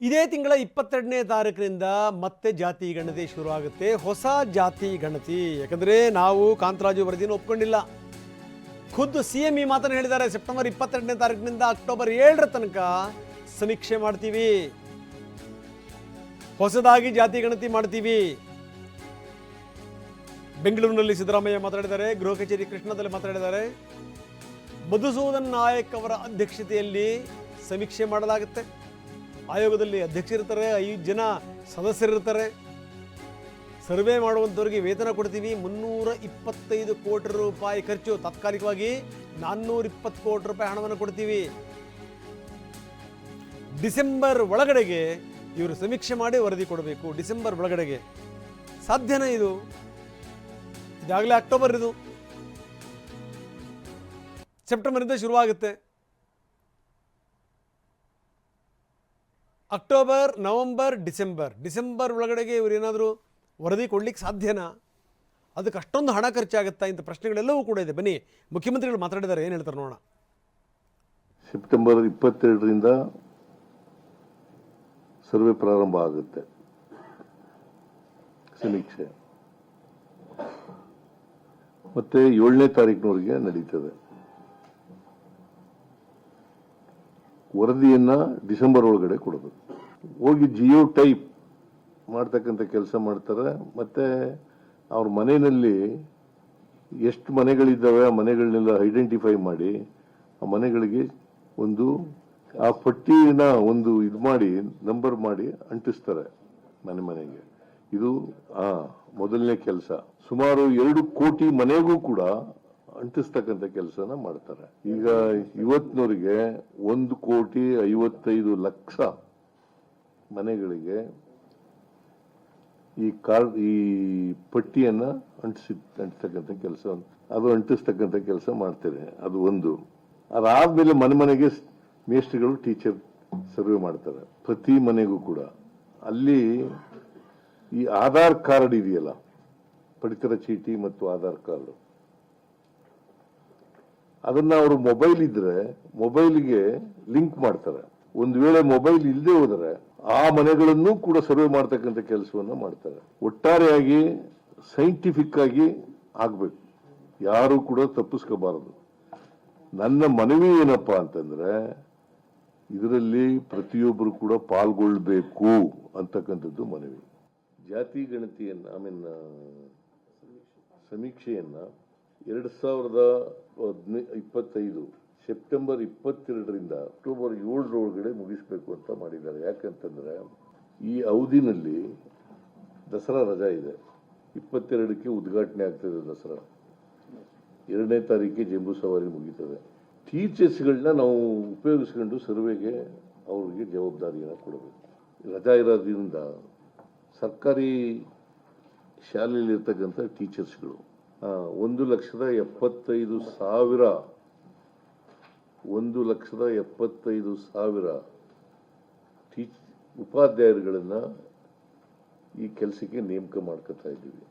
ಇದೇ ತಿಂಗಳ 22ನೇ ತಾರೀಕಿನಿಂದ ಮತ್ತೆ ಜಾತಿ ಗಣತಿ ಶುರುವಾಗುತ್ತೆ. ಹೊಸ ಜಾತಿ ಗಣತಿ. ಯಾಕಂದರೆ ನಾವು ಕಾಂತರಾಜು ವರದಿಯನ್ನು ಒಪ್ಕೊಂಡಿಲ್ಲ. ಖುದ್ದು CM ಈ ಮಾತನ್ನು ಹೇಳಿದ್ದಾರೆ. ಸೆಪ್ಟೆಂಬರ್ 22ನೇ ತಾರೀಕಿನಿಂದ ಅಕ್ಟೋಬರ್ 7ರ ತನಕ ಸಮೀಕ್ಷೆ ಮಾಡ್ತೀವಿ, ಹೊಸದಾಗಿ ಜಾತಿ ಗಣತಿ ಮಾಡ್ತೀವಿ. ಬೆಂಗಳೂರಿನಲ್ಲಿ ಸಿದ್ದರಾಮಯ್ಯ ಮಾತಾಡಿದ್ದಾರೆ, ಗೃಹ ಕಚೇರಿ ಕೃಷ್ಣದಲ್ಲಿ ಮಾತಾಡಿದ್ದಾರೆ. ಮಧುಸೂದನ್ ನಾಯಕ್ ಅವರ ಅಧ್ಯಕ್ಷತೆಯಲ್ಲಿ ಸಮೀಕ್ಷೆ ಮಾಡಲಾಗುತ್ತೆ. ಆಯೋಗದಲ್ಲಿ ಅಧ್ಯಕ್ಷರಿರ್ತಾರೆ, 5 ಜನ ಸದಸ್ಯರಿರ್ತಾರೆ. ಸರ್ವೆ ಮಾಡುವಂಥವ್ರಿಗೆ ವೇತನ ಕೊಡ್ತೀವಿ. 325 ಕೋಟಿ ರೂಪಾಯಿ ಖರ್ಚು. ತಾತ್ಕಾಲಿಕವಾಗಿ 420 ಕೋಟಿ ರೂಪಾಯಿ ಹಣವನ್ನು ಕೊಡ್ತೀವಿ. ಡಿಸೆಂಬರ್ ಒಳಗಡೆಗೆ ಇವರು ಸಮೀಕ್ಷೆ ಮಾಡಿ ವರದಿ ಕೊಡಬೇಕು. ಡಿಸೆಂಬರ್ ಒಳಗಡೆಗೆ ಸಾಧ್ಯನಾ ಇದು? ಇದಾಗಲೇ ಅಕ್ಟೋಬರ್, ಇದು ಸೆಪ್ಟೆಂಬರಿಂದ ಶುರುವಾಗುತ್ತೆ. ಅಕ್ಟೋಬರ್, ನವಂಬರ್, ಡಿಸೆಂಬರ್ ಒಳಗಡೆಗೆ ಇವರು ಏನಾದರೂ ವರದಿ ಕೊಡ್ಲಿಕ್ಕೆ ಸಾಧ್ಯನಾ? ಅದಕ್ಕೆ ಅಷ್ಟೊಂದು ಹಣ ಖರ್ಚಾಗುತ್ತಾ? ಇಂಥ ಪ್ರಶ್ನೆಗಳೆಲ್ಲವೂ ಕೂಡ ಇದೆ. ಬನ್ನಿ, ಮುಖ್ಯಮಂತ್ರಿಗಳು ಮಾತಾಡಿದ್ದಾರೆ, ಏನು ಹೇಳ್ತಾರೆ ನೋಡೋಣ. ಸೆಪ್ಟೆಂಬರ್ 22ರಿಂದ ಸರ್ವೆ ಪ್ರಾರಂಭ ಆಗುತ್ತೆ, ಸಮೀಕ್ಷೆ. ಮತ್ತೆ 7ನೇ ತಾರೀಕಿನವರೆಗೆ ನಡೀತದೆ. ವರದಿಯನ್ನ ಡಿಸೆಂಬರ್ ಒಳಗಡೆ ಕೊಡಬೇಕು. ಹೋಗಿ ಜಿಯೋ ಟೈಪ್ ಮಾಡ್ತಕ್ಕಂಥ ಕೆಲಸ ಮಾಡ್ತಾರೆ. ಮತ್ತೆ ಅವ್ರ ಮನೆಯಲ್ಲಿ ಎಷ್ಟು ಮನೆಗಳಿದ್ದಾವೆ ಆ ಮನೆಗಳನ್ನೆಲ್ಲ ಐಡೆಂಟಿಫೈ ಮಾಡಿ ಆ ಮನೆಗಳಿಗೆ ಒಂದು ಆ ಪಟ್ಟಿನ ಒಂದು ಇದು ಮಾಡಿ ನಂಬರ್ ಮಾಡಿ ಅಂಟಿಸ್ತಾರೆ ಮನೆಗೆ. ಇದು ಮೊದಲನೇ ಕೆಲಸ. ಸುಮಾರು 2 ಕೋಟಿ ಮನೆಗೂ ಕೂಡ ಅಂಟಿಸ್ತಕ್ಕಂಥ ಕೆಲಸನ ಮಾಡ್ತಾರೆ. ಈಗ ಇವತ್ತಿನವರಿಗೆ 1,55,00,000 ಮನೆಗಳಿಗೆ ಈ ಪಟ್ಟಿಯನ್ನ ಅಂಟಿಸ್ತಕ್ಕಂಥ ಕೆಲಸ, ಅದು ಅಂಟಿಸ್ತಕ್ಕಂಥ ಕೆಲಸ ಮಾಡ್ತಾರೆ. ಅದು ಒಂದು. ಅದಾದ್ಮೇಲೆ ಮನೆಗೆ ಮೇಸ್ಟ್ರಿಗಳು, ಟೀಚರ್ ಸರ್ವೆ ಮಾಡ್ತಾರೆ ಪ್ರತಿ ಮನೆಗೂ ಕೂಡ. ಅಲ್ಲಿ ಈ ಆಧಾರ್ ಕಾರ್ಡ್ ಇದೆಯಲ್ಲ, ಪಡಿತರ ಚೀಟಿ ಮತ್ತು ಆಧಾರ್ ಕಾರ್ಡ್, ಅದನ್ನ ಅವರು ಮೊಬೈಲ್ ಇದ್ರೆ ಮೊಬೈಲ್ಗೆ ಲಿಂಕ್ ಮಾಡ್ತಾರೆ. ಒಂದು ವೇಳೆ ಮೊಬೈಲ್ ಇಲ್ಲದೆ ಹೋದರೆ ಆ ಮನೆಗಳನ್ನು ಕೂಡ ಸರ್ವೆ ಮಾಡ್ತಕ್ಕಂಥ ಕೆಲಸವನ್ನ ಮಾಡ್ತಾರೆ. ಒಟ್ಟಾರೆಯಾಗಿ ಸೈಂಟಿಫಿಕ್ ಆಗಿ ಆಗ್ಬೇಕು, ಯಾರು ಕೂಡ ತಪ್ಪಿಸ್ಕೋಬಾರದು. ನನ್ನ ಮನವಿ ಏನಪ್ಪಾ ಅಂತಂದ್ರೆ, ಇದರಲ್ಲಿ ಪ್ರತಿಯೊಬ್ಬರು ಕೂಡ ಪಾಲ್ಗೊಳ್ಬೇಕು ಅಂತಕ್ಕಂಥದ್ದು ಮನವಿ. ಜಾತಿ ಗಣತಿಯನ್ನ ಸಮೀಕ್ಷೆಯನ್ನ 2025 ಸೆಪ್ಟೆಂಬರ್ 22ರಿಂದ ಅಕ್ಟೋಬರ್ 7ರೊಳಗಡೆ ಮುಗಿಸ್ಬೇಕು ಅಂತ ಮಾಡಿದ್ದಾರೆ. ಯಾಕಂತಂದ್ರೆ ಈ ಅವಧಿನಲ್ಲಿ ದಸರಾ ರಜಾ ಇದೆ. 22ಕ್ಕೆ ಉದ್ಘಾಟನೆ ಆಗ್ತದೆ ದಸರಾ, 2ನೇ ತಾರೀಕಿಗೆ ಜಂಬೂ ಸವಾರಿ ಮುಗೀತದೆ. ಟೀಚರ್ಸ್ಗಳನ್ನ ನಾವು ಉಪಯೋಗಿಸ್ಕೊಂಡು ಸರ್ವೆಗೆ ಅವ್ರಿಗೆ ಜವಾಬ್ದಾರಿಯನ್ನು ಕೊಡಬೇಕು. ರಜಾ ಇರೋದ್ರಿಂದ ಸರ್ಕಾರಿ ಶಾಲೆಯಲ್ಲಿ ಇರ್ತಕ್ಕಂಥ ಟೀಚರ್ಸ್ಗಳು 1,75,000 ಉಪಾಧ್ಯಾಯರುಗಳನ್ನ ಈ ಕೆಲಸಕ್ಕೆ ನೇಮಕ ಮಾಡ್ಕೊತಾ ಇದ್ದೀವಿ.